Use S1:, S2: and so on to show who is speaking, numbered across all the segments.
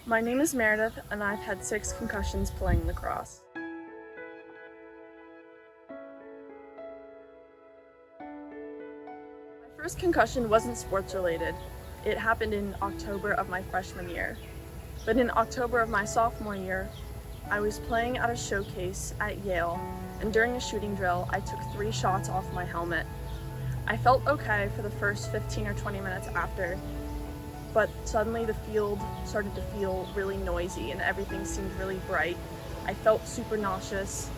S1: My name is Meredith, and I've had 6 concussions playing lacrosse. My first concussion wasn't sports related. It happened in October of my freshman year. But in October of my sophomore year, I was playing at a showcase at Yale, and during a shooting drill, I took 3 shots off my helmet. I felt okay for the first 15 or 20 minutes after, but suddenly the field started to feel really noisy and everything seemed really bright. I felt super nauseous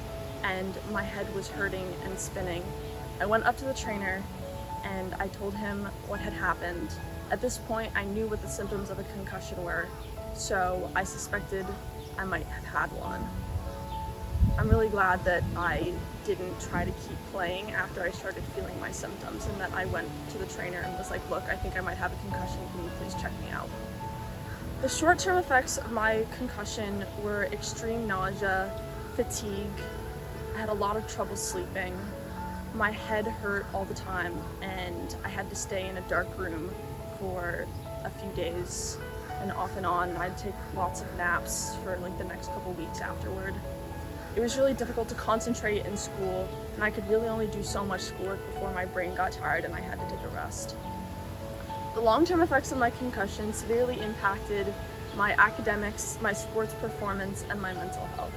S1: and my head was hurting and spinning. I went up to the trainer and I told him what had happened. At this point, I knew what the symptoms of a concussion were, so I suspected I might have had one. I'm really glad that I didn't try to keep playing after I started feeling my symptoms, and that I went to the trainer and was like, look, I think I might have a concussion, can you please check me out? The short-term effects of my concussion were extreme nausea, fatigue, I had a lot of trouble sleeping, my head hurt all the time, and I had to stay in a dark room for a few days, and off and on I'd take lots of naps for like the next couple weeks afterward. It was really difficult to concentrate in school, and I could really only do so much schoolwork before my brain got tired and I had to take a rest. The long-term effects of my concussion severely impacted my academics, my sports performance, and my mental health.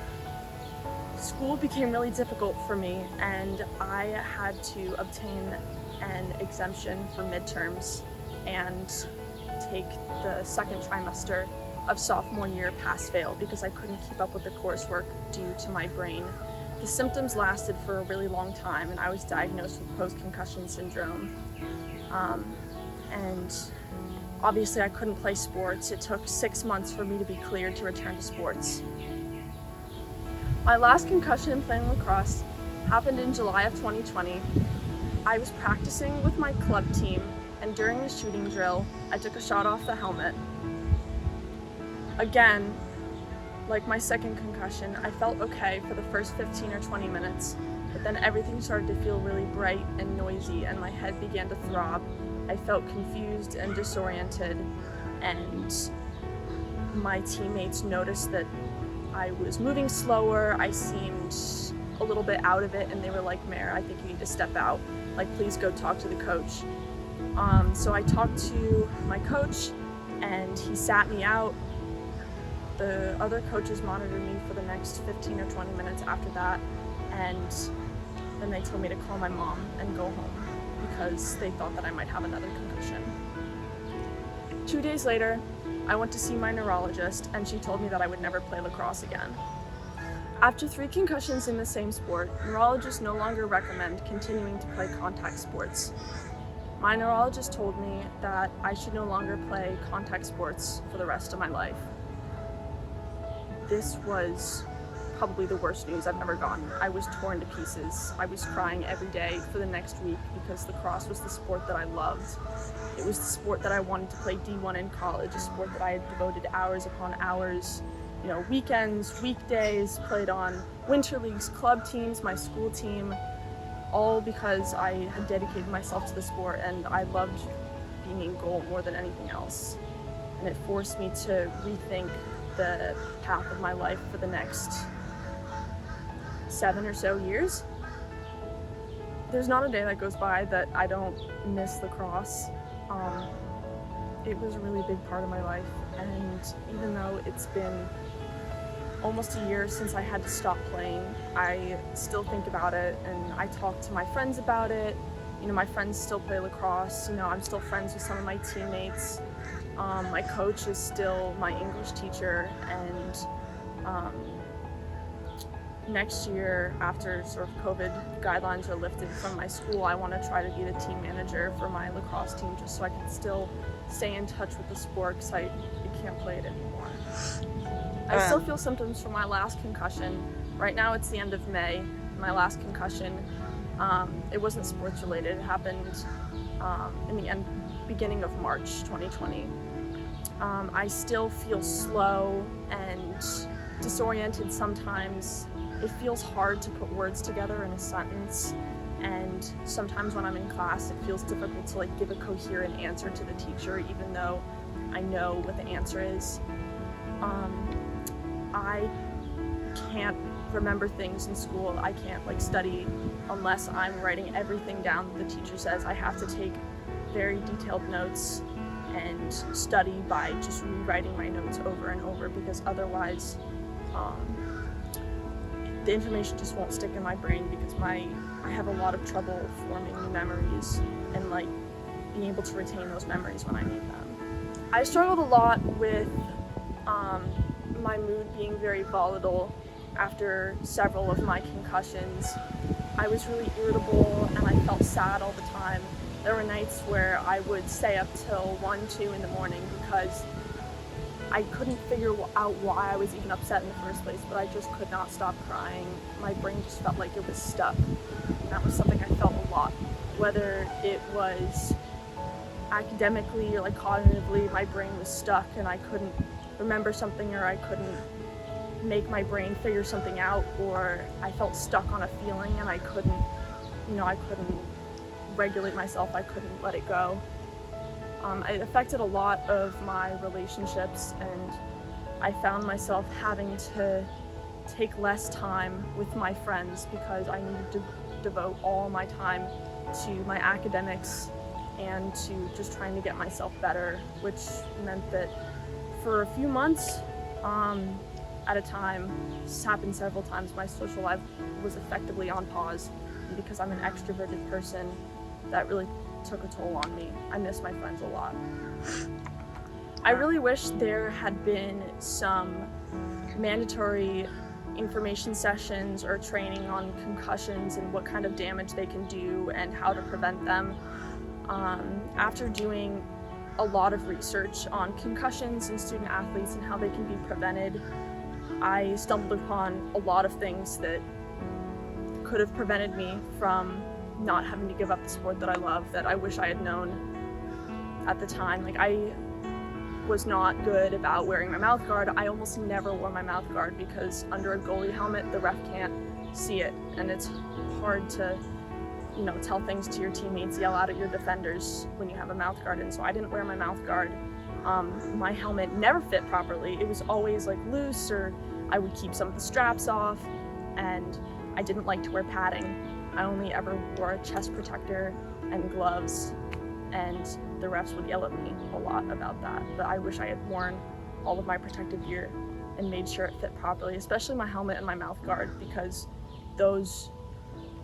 S1: School became really difficult for me, and I had to obtain an exemption for midterms and take the second trimester of sophomore year pass-fail because I couldn't keep up with the coursework due to my brain. The symptoms lasted for a really long time, and I was diagnosed with Post-Concussion Syndrome. And obviously I couldn't play sports. It took 6 months for me to be cleared to return to sports. My last concussion playing lacrosse happened in July of 2020. I was practicing with my club team, and during the shooting drill, I took a shot off the helmet. Again, like my second concussion, I felt okay for the first 15 or 20 minutes, but then everything started to feel really bright and noisy and my head began to throb. I felt confused and disoriented, and my teammates noticed that I was moving slower, I seemed a little bit out of it, and they were like, Mare, I think you need to step out. Like, please go talk to the coach. So I talked to my coach and he sat me out. The other coaches monitored me for the next 15 or 20 minutes after that, and then they told me to call my mom and go home because they thought that I might have another concussion. 2 days later, I went to see my neurologist, and she told me that I would never play lacrosse again. After 3 concussions in the same sport, neurologists no longer recommend continuing to play contact sports. My neurologist told me that I should no longer play contact sports for the rest of my life. This was probably the worst news I've ever gotten. I was torn to pieces. I was crying every day for the next week because lacrosse was the sport that I loved. It was the sport that I wanted to play D1 in college, a sport that I had devoted hours upon hours, weekends, weekdays, played on winter leagues, club teams, my school team, all because I had dedicated myself to the sport and I loved being in goal more than anything else. And it forced me to rethink the path of my life for the next 7 or so years. There's not a day that goes by that I don't miss lacrosse. It was a really big part of my life, and even though it's been almost a year since I had to stop playing, I still think about it and I talk to my friends about it. My friends still play lacrosse. I'm still friends with some of my teammates. My coach is still my English teacher, and next year, after sort of COVID guidelines are lifted from my school, I want to try to be the team manager for my lacrosse team just so I can still stay in touch with the sport because I can't play it anymore. I still feel symptoms from my last concussion. Right now it's the end of May. My last concussion, it wasn't sports related. It happened in the beginning of March 2020. I still feel slow and disoriented sometimes. It feels hard to put words together in a sentence, and sometimes when I'm in class it feels difficult to give a coherent answer to the teacher even though I know what the answer is. I can't remember things in school. I can't study unless I'm writing everything down that the teacher says. I have to take very detailed notes and study by just rewriting my notes over and over, because otherwise the information just won't stick in my brain, because I have a lot of trouble forming new memories and being able to retain those memories when I need them. I struggled a lot with my mood being very volatile after several of my concussions. I was really irritable and I felt sad all the time. There were nights where I would stay up till 1, 2 in the morning because I couldn't figure out why I was even upset in the first place, but I just could not stop crying. My brain just felt like it was stuck. And that was something I felt a lot. Whether it was academically or cognitively, my brain was stuck and I couldn't remember something, or I couldn't make my brain figure something out, or I felt stuck on a feeling and I couldn't regulate myself. I couldn't let it go. It affected a lot of my relationships, and I found myself having to take less time with my friends because I needed to devote all my time to my academics and to just trying to get myself better, which meant that for a few months at a time, this happened several times, my social life was effectively on pause. And because I'm an extroverted person, that really took a toll on me. I miss my friends a lot. I really wish there had been some mandatory information sessions or training on concussions and what kind of damage they can do and how to prevent them. After doing a lot of research on concussions and student athletes and how they can be prevented, I stumbled upon a lot of things that could have prevented me from not having to give up the sport that I love, that I wish I had known at the time. I was not good about wearing my mouth guard. I almost never wore my mouth guard because under a goalie helmet, the ref can't see it, and it's hard to tell things to your teammates, yell out at your defenders when you have a mouth guard, and so I didn't wear my mouth guard. My helmet never fit properly. It was always loose, or I would keep some of the straps off, and I didn't like to wear padding. I only ever wore a chest protector and gloves, and the refs would yell at me a lot about that. But I wish I had worn all of my protective gear and made sure it fit properly, especially my helmet and my mouth guard, because those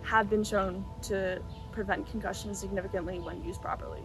S1: have been shown to prevent concussions significantly when used properly.